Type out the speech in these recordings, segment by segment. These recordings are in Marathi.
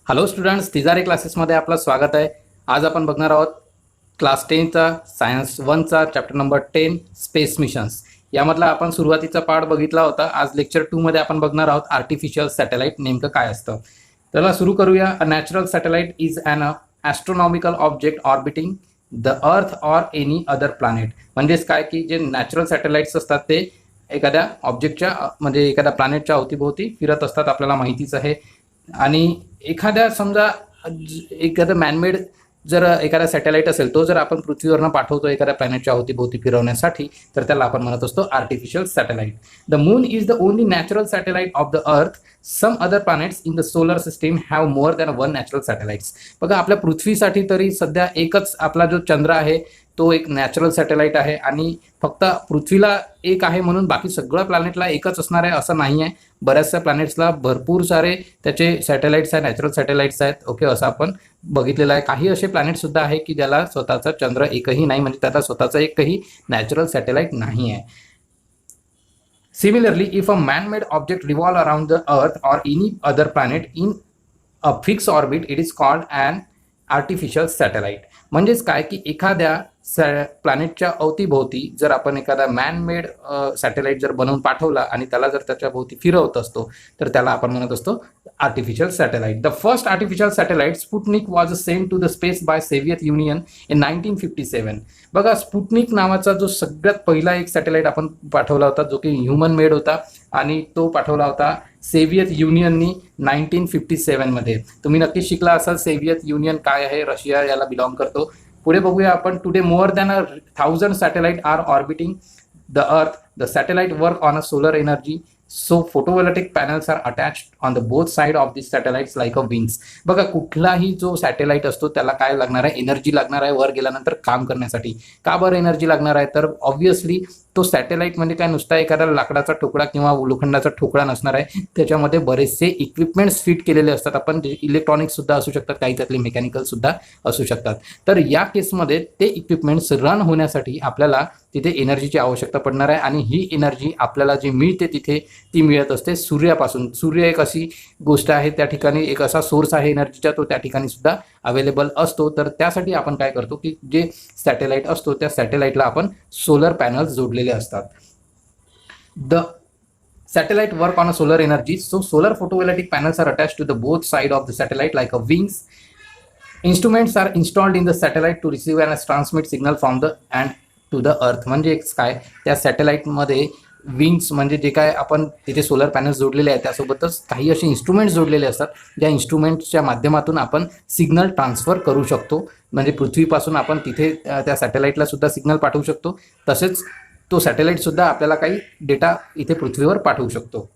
हॅलो स्टुडंट्स, तिजारी क्लासेसमध्ये आपलं स्वागत आहे. आज आपण बघणार आहोत क्लास 10चा सायन्स 1चा चॅप्टर नंबर 10 स्पेस मिशन्स. यामधला आपण सुरुवातीचा पार्ट बघितला होता. आज लेक्चर 2 मध्ये आपण बघणार आहोत आर्टिफिशियल सॅटेलाइट नेमकं काय असतं. त्याला सुरू करूया. A natural satellite is an astronomical object orbiting the earth or any other planet. म्हणजेच काय की जे नॅचरल सॅटेलाइट्स असतात ते एखाद्या ऑब्जेक्टच्या म्हणजे एखाद्या प्लॅनेटच्या अवतीभोवती फिरत असतात, आपल्याला माहितीच आहे. आणि एखाद्या समजा एखादं मॅनमेड जर एखादा सॅटेलाइट असेल, तो जर आपण पृथ्वीवरनं पाठवतो एखाद्या प्लॅनेटच्या अवतीभोवती फिरवण्यासाठी, तर त्याला आपण म्हणत असतो artificial satellite. The moon is the only natural satellite of the earth. Some other planets in the solar system have more than one natural satellites. बघा, आपल्या पृथ्वीसाठी तरी सध्या एकच आपला जो चंद्र आहे तो एक नॅचरल सॅटेलाइट आहे, आणि फक्त पृथ्वीला एक आहे म्हणून बाकी सगळ्या प्लॅनेटला एकच असणार आहे असं नाही आहे. बऱ्याचशा प्लॅनेट्सला भरपूर सारे त्याचे सॅटेलाइट्स आहेत, नॅचरल सॅटेलाइट्स आहेत. ओके, असं आपण बघितलेलं आहे. काही असे प्लॅनेटसुद्धा आहे की ज्याला स्वतःचा चंद्र एकही नाही, म्हणजे त्याचा स्वतःचा एकही नॅचरल सॅटेलाइट नाही आहे. Similarly, if a man-made object revolve around the Earth or any other planet in a fixed orbit, it is called an artificial satellite. म्हणजेच काय की एखाद्या प्लॅनेटच्या अवतीभोवती जर आपण एखादा मॅनमेड सॅटेलाइट जर बनवून पाठवला आणि त्याला जर त्याच्या भोवती फिरवत असतो, तर त्याला आपण म्हणत असतो artificial satellite. The first artificial satellite Sputnik was sent to the space by Soviet Union in 1957. बघा, स्पुटनिक नावाचा जो सगळ्यात पहिला एक सॅटेलाइट आपण पाठवला होता, जो की ह्युमन मेड होता, आणि तो पाठवला होता सोव्हिएत युनियननी 1957 मध्ये. तुम्ही नक्कीच शिकला असाल सोव्हिएत युनियन काय आहे, रशिया याला बिलॉंग करतो. पुढे बघूया आपण. Today more than 1000 satellite are orbiting the earth. The satellite work on a solar energy, so photovoltaic panels are attached on the both side of this satellites like a wings. बघा, कुठलाही जो सॅटेलाइट असतो त्याला काय लागणार आहे, एनर्जी लागणार आहे वर गेल्यानंतर काम करण्यासाठी. का बरं एनर्जी लागणार आहे, तर ऑब्व्हियसली तो सॅटेलाइट म्हणजे काय नुसता एखादा लाकडाचा ठोकळा किंवा लोखंडाचा ठोकळा नसणार आहे. त्याच्यामध्ये बरेचसे इक्विपमेंट्स फिट केलेले असतात. आपण इलेक्ट्रॉनिक्स सुद्धा असू शकतात, काही त्यातले मेकॅनिकल सुद्धा असू शकतात. तर या केसमध्ये ते इक्विपमेंट्स रन होण्यासाठी आपल्याला तिथे एनर्जीची आवश्यकता पडणार आहे, आणि ही एनर्जी आपल्याला जी मिळते तिथे ती मिळत असते सूर्यापासून. सूर्य एक अशी गोष्ट आहे, त्या ठिकाणी एक असा सोर्स आहे एनर्जीचा, तो त्या ठिकाणी सुद्धा अवेलेबल असतो. तर त्यासाठी आपण काय करतो की जे सॅटेलाइट असतो त्या सॅटेलाइटला आपण सोलर पॅनल्स जोडलेले असतात. The satellite work on a solar energy, so solar photovoltaic panels are attached to the both side of the satellite like a wings. Instruments are installed in the satellite to receive and transmit signal from the and to the earth. म्हणजे काय, त्या सॅटेलाइटमध्ये विंग्स म्हणजे जे काय आपण तिथे सोलर पॅनल्स जोडलेले आहेत, त्यासोबतच काही असे इन्स्ट्रुमेंट्स जोडलेले असतात, ज्या इन्स्ट्रुमेंट्सच्या माध्यमातून आपण सिग्नल ट्रान्सफर करू शकतो. म्हणजे पृथ्वीपासून आपण तिथे त्या सॅटेलाइटला सुद्धा सिग्नल पाठवू शकतो, तसेच तो सॅटेलाइट सुद्धा आपल्याला काही डेटा इथे पृथ्वीवर पाठवू शकतो.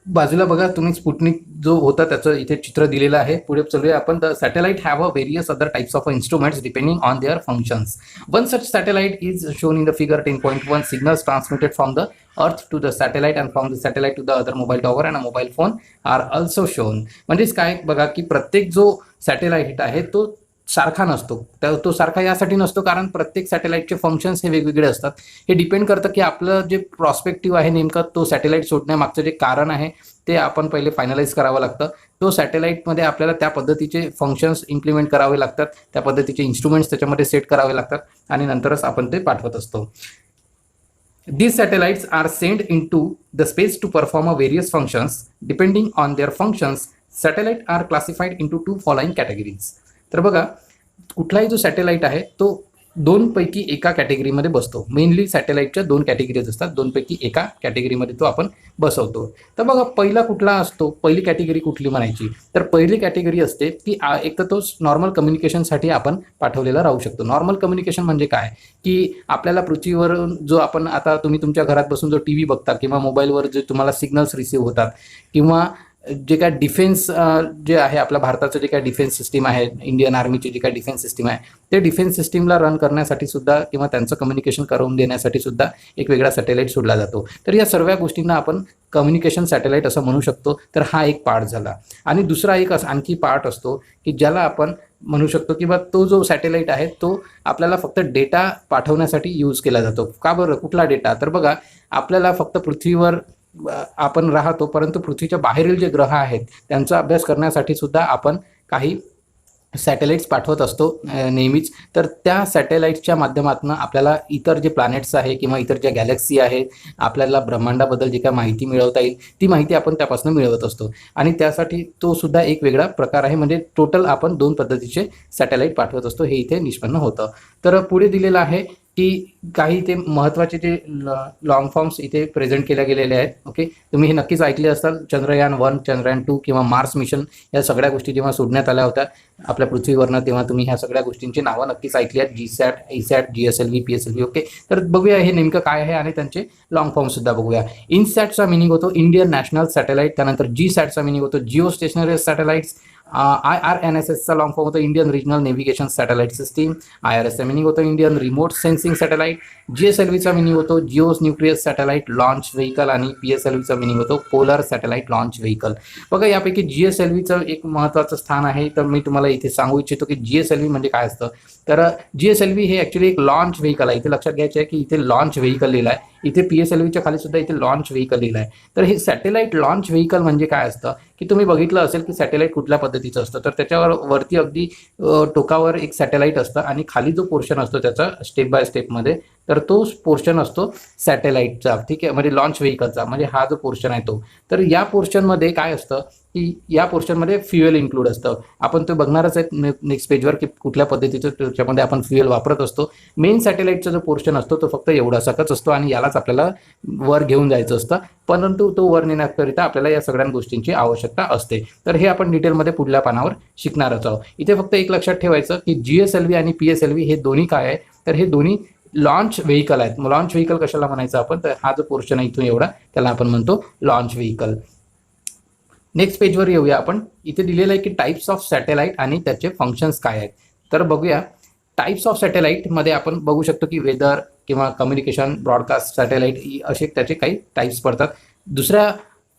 बाजूला बघा तुम्ही स्पुटनिक जो होता त्याचं इथे चित्र दिलेलं आहे. पुढे चलूया आपण. The satellite have a various other types of instruments depending on their functions. One such satellite is shown in the figure 10.1. Signals transmitted from the earth to the satellite and from the satellite to the other mobile tower and a mobile phone are also shown. म्हणजेच काय बघा की प्रत्येक जो सॅटेलाइट आहे तो सारखा नसतो. तो सारखा यासाठी नसतो कारण प्रत्येक सॅटेलाइटचे फंक्शन्स हे वेगवेगळे असतात. हे डिपेंड करतं की आपलं जे प्रॉस्पेक्टिव्ह आहे नेमकं तो सॅटेलाइट सोडण्यामागचं जे कारण आहे ते आपण पहिले फायनलाइज करावं लागतं. तो सॅटेलाइटमध्ये आपल्याला त्या पद्धतीचे फंक्शन्स इम्प्लिमेंट करावे लागतात, त्या पद्धतीचे इन्स्ट्रुमेंट्स त्याच्यामध्ये सेट करावे लागतात, आणि नंतरच आपण ते पाठवत असतो. These satellites are sent into the space to perform a various functions. Depending on their functions, satellites are classified into two following categories. तर बघा, कुठलाही जो सॅटेलाइट आहे तो दोनपैकी एका कॅटेगरीमध्ये बसतो. मेनली सॅटेलाइटच्या दोन कॅटेगरीज असतात, दोनपैकी एका कॅटेगरीमध्ये तो आपण बसवतो. तर बघा, पहिला कुठला असतो, पहिली कॅटेगरी कुठली म्हणायची, तर पहिली कॅटेगरी असते की एक तर तो नॉर्मल कम्युनिकेशनसाठी आपण पाठवलेला राहू शकतो. नॉर्मल कम्युनिकेशन म्हणजे काय की आपल्याला पृथ्वीवरून जो आपण आता तुम्ही तुमच्या घरात बसून जो टी व्ही बघता किंवा मोबाईलवर जे तुम्हाला सिग्नल्स रिसीव्ह होतात, किंवा जे काय डिफेन्स जे आहे आपल्या भारताचं जे काय डिफेन्स सिस्टीम आहे, इंडियन आर्मीची जी काय डिफेन्स सिस्टीम आहे, ते डिफेन्स सिस्टीमला रन करण्यासाठी सुद्धा किंवा त्यांचं कम्युनिकेशन करून देण्यासाठी सुद्धा एक वेगळा सॅटेलाइट सोडला जातो. तर या सर्व गोष्टींना आपण कम्युनिकेशन सॅटेलाइट असं म्हणू शकतो. तर हा एक पार्ट झाला. आणि दुसरा एक आणखी पार्ट असतो की ज्याला आपण म्हणू शकतो की बा तो जो सॅटेलाइट आहे तो आपल्याला फक्त डेटा पाठवण्यासाठी यूज केला जातो. का बरं, कुठला डेटा, तर बघा आपल्याला फक्त पृथ्वीवर आपण राहतो, परंतु पृथ्वीच्या बाहेरील जे ग्रह आहेत त्यांचा अभ्यास करण्यासाठी सुद्धा आपण काही सॅटेलाइट्स पाठवत असतो नेहमीच. तर त्या सॅटेलाइट्सच्या माध्यमातून आपल्याला इतर जे प्लॅनेट्स आहे किंवा इतर ज्या गॅलेक्सी आहेत, आपल्याला ब्रह्मांडाबद्दल जी काही माहिती मिळवता येईल ती माहिती आपण त्यापासून मिळवत असतो. आणि त्यासाठी तो सुद्धा एक वेगळा प्रकार आहे. म्हणजे टोटल आपण 2 पद्धतीचे सॅटेलाइट पाठवत असतो, हे इथे निष्पन्न होतं. तर पुढे दिलेलं आहे की काही ते महत्त्वाचे जे लॉंग फॉर्म्स इथे प्रेझेंट केल्या गेलेले आहेत. ओके, तुम्ही हे नक्कीच ऐकले असाल. चंद्रयान-1, चंद्रयान-2 किंवा मार्स मिशन या सगळ्या गोष्टी जेव्हा सोडण्यात आल्या होत्या आपल्या पृथ्वीवरनं, तेव्हा तुम्ही ह्या सगळ्या गोष्टींची नावं नक्कीच ऐकली आहेत. GSAT, ईसॅट, GSLV, PSLV. ओके, तर बघूया हे नेमकं काय आहे आणि त्यांचे लॉंग फॉर्म सुद्धा बघूया. इनसॅटचा मिनिंग होतो इंडियन नॅशनल सॅटेलाइट. त्यानंतर जीसॅटचा मिनिंग होतो जिओ स्टेशनरी सॅटेलाइट्स. IRNSSचा लॉंग फॉर्म होतो Indian regional navigation satellite system. IRSचा मिनिंग होतो इंडियन रिमोट सेन्सिंग सॅटेलाइट. जीएसएलव्हीचा मिनिंग होतो geos nucleus satellite launch vehicle. आणि पीएसएलव्हीचा मिनिंग होतो पोलर सॅटेलाइट लॉन्च व्हेकल. बघा, यापैकी जीएसएलव्हीचं एक महत्त्वाचं स्थान आहे. तर मी तुम्हाला इथे सांगू इच्छितो की जीएसएलव्ही म्हणजे काय असतं. तर जीएसएलव्ही हे ॲक्च्युली एक लॉन्च व्हेकल आहे. इथे लक्षात घ्यायचं आहे की इथे लॉन्च व्हेकल लिहिलं आहे. इथे पीएसएलव्हीच्या खाली सुद्धा इथे लॉन्च व्हेकल लिहिलं आहे. तर हे सॅटेलाइट लॉन्च व्हेकल म्हणजे काय असतं की तुम्ही बघितलं असेल की सॅटेलाइट कुठल्या पद्धतीचं असतं. तर त्याच्यावर वरती अगदी टोकावर एक सॅटेलाइट असतं आणि खाली जो पोर्शन असतो त्याचा स्टेप बाय स्टेपमध्ये, तर तो पोर्शन असतो सॅटेलाइटचा. ठीक आहे, म्हणजे लॉन्च व्हेकलचा, म्हणजे हा जो पोर्शन आहे तो. तर या पोर्शनमध्ये काय असतं की या पोर्शनमध्ये फ्युएल इन्क्लूड असतं. आपण तो बघणारच आहे नेक्स्ट पेजवर की कुठल्या पद्धतीचं त्याच्यामध्ये आपण फ्युएल वापरत असतो. मेन सॅटेलाइटचा जो पोर्शन असतो तो फक्त एवढासाच असतो आणि यालाच आपल्याला वर घेऊन जायचं असतं. परंतु तो वर नेण्याकरिता आपल्याला या सगळ्या गोष्टींची आवश्यकता असते. तर हे आपण डिटेलमध्ये पुढल्या पानावर शिकणारच आहोत. इथे फक्त एक लक्षात ठेवायचं की जीएसएलव्ही आणि पीएसएलव्ही हे दोन्ही काय आहे, तर हे दोन्ही लॉन्च व्हेकल आहेत. लॉन्च व्हेकल कशाला म्हणायचं आपण, तर हा जो पोर्शन आहे इथून एवढा त्याला आपण म्हणतो लॉन्च व्हेकल. नेक्स्ट पेजवर येऊया आपण. इथे दिलेलं आहे की टाईप्स ऑफ सॅटेलाइट आणि त्याचे फंक्शन्स काय आहेत. तर बघूया, टाईप्स ऑफ सॅटेलाइटमध्ये आपण बघू शकतो की वेदर किंवा कम्युनिकेशन ब्रॉडकास्ट सॅटेलाइट असे त्याचे काही टाईप्स पडतात. दुसऱ्या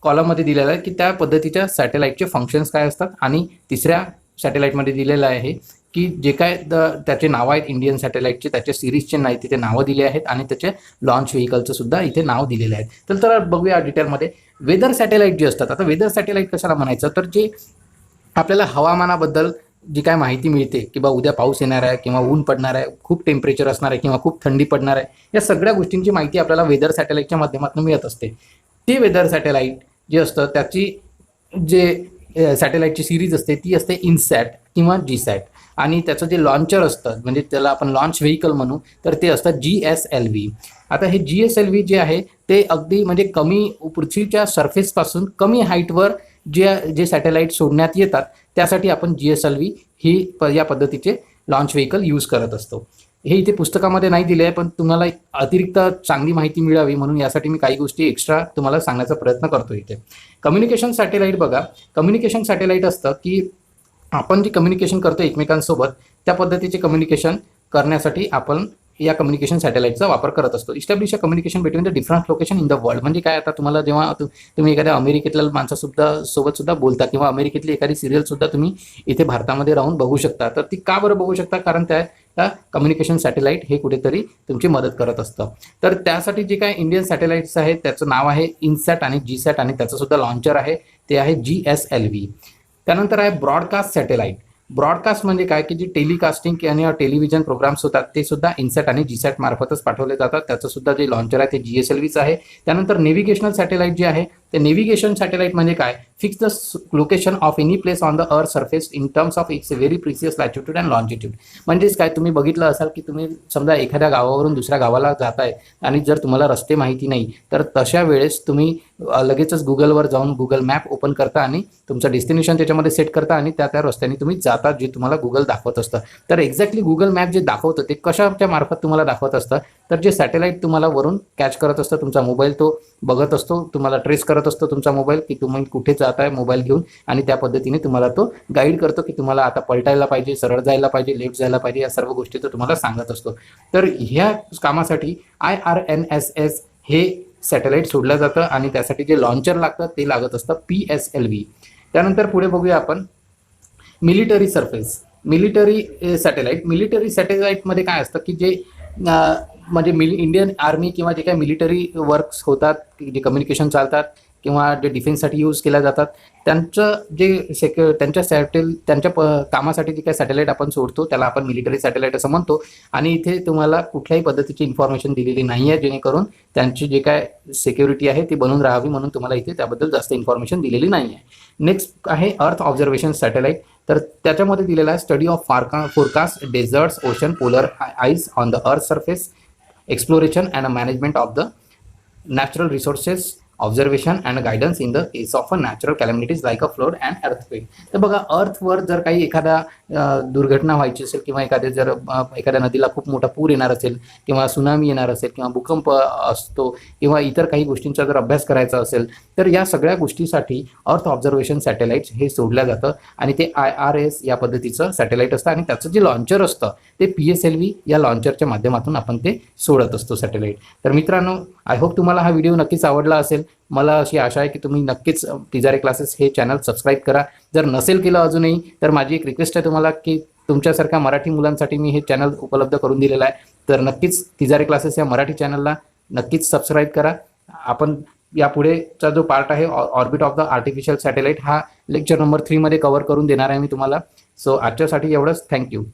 कॉलममध्ये दिलेलं आहे की त्या पद्धतीच्या सॅटेलाइटचे फंक्शन्स काय असतात. आणि तिसऱ्या सॅटेलाइटमध्ये दिलेलं आहे की जे काय त्याचे नावं आहेत इंडियन सॅटेलाइटचे, त्याच्या सिरीजचे नाही तिथे नावं दिले आहेत आणि त्याचे लॉन्च व्हेकलचं सुद्धा इथे नाव दिलेलं आहे. तर बघूया डिटेलमध्ये. वेदर सॅटेलाइट जे असतात, आता वेदर सॅटेलाइट कशाला म्हणायचं, तर जे आपल्याला हवामानाबद्दल जी काय माहिती मिळते की बा उद्या पाऊस येणार आहे किंवा ऊन पडणार आहे, खूप टेम्परेचर असणार आहे किंवा खूप थंडी पडणार आहे, या सगळ्या गोष्टींची माहिती आपल्याला वेदर सॅटेलाइटच्या माध्यमातून मिळत असते. ते वेदर सॅटेलाइट जे असतं त्याची जे सॅटेलाइटची सिरीज असते ती असते इनसॅट किंवा जीसॅट. आणि त्याचं जे लॉन्चर असतं म्हणजे त्याला आपण लॉन्च व्हेकल म्हणू, तर ते असतं जीएसएलव्ही. आता हे जीएसएलव्ही जे आहे ते अगदी म्हणजे कमी पृथ्वीच्या सरफेसपासून कमी हाईटवर जे सॅटेलाइट सोडण्यात येतात त्यासाठी आपण जीएसएलव्ही ही या पद्धतीचे लॉन्च व्हेकल यूज करत असतो. हे इथे पुस्तकामध्ये नाही दिले आहे, पण तुम्हाला अतिरिक्त चांगली माहिती मिळावी म्हणून यासाठी मी काही गोष्टी एक्स्ट्रा तुम्हाला सांगण्याचा प्रयत्न करतो. इथे कम्युनिकेशन सॅटेलाइट बघा, कम्युनिकेशन सॅटेलाइट असतं की आपण जे कम्युनिकेशन करतो एकमेकांसोबत त्या पद्धतीचे कम्युनिकेशन करण्यासाठी आपण या कम्युनिकेशन सॅटेलाइटचा वापर करत असतो. Establish a communication between the different location in the world. म्हणजे काय, आता तुम्हाला जेव्हा तुम्ही एखाद्या अमेरिकेतल्या माणसासुद्धा सोबत सुद्धा बोलता किंवा अमेरिकेतली एखादी सिरियल सुद्धा तुम्ही इथे भारतामध्ये राहून बघू शकता. तर ती का बरं बघू शकता, कारण त्या कम्युनिकेशन सॅटेलाइट हे कुठेतरी तुमची मदत करत असतं. तर त्यासाठी जे काय इंडियन सॅटेलाइट्स आहेत त्याचं नाव आहे इनसॅट आणि जीसॅट आणि त्याचं सुद्धा लॉन्चर आहे ते आहे जीएसएलव्ही. त्यानंतर आहे ब्रॉडकास्ट सॅटेलाइट. ब्रॉडकास्ट म्हणजे काय की जी टेलिकास्टिंग आणि टेलिव्हिजन प्रोग्राम्स होतात ते सुद्धा इनसॅट आणि जीसॅट मार्फतच पाठवले जातात. त्याचं सुद्धा जे लॉन्चर आहे ते जीएसएलव्हीच आहे. त्यानंतर नेव्हिगेशनल सॅटेलाइट जे आहे ते नेव्हिगेशन सॅटेलाइट म्हणजे काय, fix the location of any place on the earth surface in terms of its very precious latitude and longitude. म्हणजेच काय, तुम्ही बघितलं असाल की तुम्ही समजा एखाद्या गावावरून दुसऱ्या गावाला जाताय आणि जर तुम्हाला रस्ते माहिती नाही तर तशा वेळेस तुम्ही लगेचच गुगलवर जाऊन गुगल मॅप ओपन करता आणि तुमचं डेस्टिनेशन त्याच्यामध्ये सेट करता आणि त्या रस्त्याने तुम्ही जाता जे तुम्हाला गुगल दाखवत असतं. तर एक्झॅक्टली गुगल मॅप जे दाखवतं ते कशाच्या मार्फत तुम्हाला दाखवत असतं, तर जे सॅटेलाइट तुम्हाला वरून कॅच करत असतं, तुमचा मोबाईल तो बघत असतो, तुम्हाला ट्रेस करत असतो तुमचा मोबाईल की तुम्ही कुठे जाताय मोबाईल घेऊन, आणि त्या पद्धतीने तुम्हाला तो गाईड करतो की तुम्हाला आता पलटायला पाहिजे, सरळ जायला पाहिजे, लेफ्ट जायला पाहिजे, या सर्व गोष्टी तो तुम्हाला सांगत असतो. तर ह्या कामासाठी IRNSS हे सॅटेलाइट सोडलं जातं आणि त्यासाठी जे लॉन्चर लागतं ते लागत असतं पीएसएलव्ही. त्यानंतर पुढे बघूया आपण military surface. Military satellite. Military सॅटेलाइटमध्ये काय असतं की जे म्हणजे इंडियन आर्मी किंवा जे काही मिलिटरी वर्क्स होतात, जे कम्युनिकेशन चालतात किंवा जे डिफेन्ससाठी यूज केल्या जातात, त्यांचं जे त्यांच्या कामासाठी जे काही सॅटेलाईट आपण सोडतो त्याला आपण मिलिटरी सॅटेलाईट असं म्हणतो. आणि इथे तुम्हाला कुठल्याही पद्धतीची इन्फॉर्मेशन दिलेली नाही आहे, जेणेकरून त्यांची जे काय सिक्युरिटी आहे ती बनून राहावी, म्हणून तुम्हाला इथे त्याबद्दल जास्त इन्फॉर्मेशन दिलेली नाही आहे. नेक्स्ट आहे अर्थ ऑब्झर्वेशन सॅटेलाईट. तर त्याच्यामध्ये दिलेला आहे study of forecast deserts, ocean, polar ice on the earth surface, exploration and management of the natural resources, observation and guidance in the case of a natural calamities like a flood and earthquake. तर बघा, अर्थवर जर काही एखादा दुर्घटना व्हायची असेल किंवा एखाद्या नदीला खूप मोठा पूर येणार असेल किंवा सुनामी येणार असेल किंवा भूकंप असतो किंवा इतर काही गोष्टींचा जर अभ्यास करायचा असेल, तर या सगळ्या गोष्टीसाठी अर्थ ऑब्झर्वेशन सॅटेलाइट्स हे सोडलं जातं. आणि ते IRS या पद्धतीचं सॅटेलाईट असतं आणि त्याचं जे लॉन्चर असतं ते PSLV या लॉन्चरच्या माध्यमातून आपण ते सोडत असतो सॅटेलाईट. तर मित्रांनो, आय होप तुम्हाला हा व्हिडिओ नक्कीच आवडला असेल. मला अशी आशा आहे की तुम्ही नक्कीच तिजारे क्लासेस हे चॅनल सबस्क्राईब करा. जर नसेल केलं अजूनही, तर माझी एक रिक्वेस्ट आहे तुम्हाला की तुमच्यासारख्या मराठी मुलांसाठी मी हे चॅनल उपलब्ध करून दिलेलं आहे. तर नक्कीच तिजारे क्लासेस या मराठी चॅनलला नक्कीच सबस्क्राईब करा. आपण यापुढेचा जो पार्ट आहे orbit of the artificial satellite हा लेक्चर नंबर 3 मध्ये कव्हर करून देणार आहे मी तुम्हाला. सो आजच्यासाठी एवढंच. थँक्यू.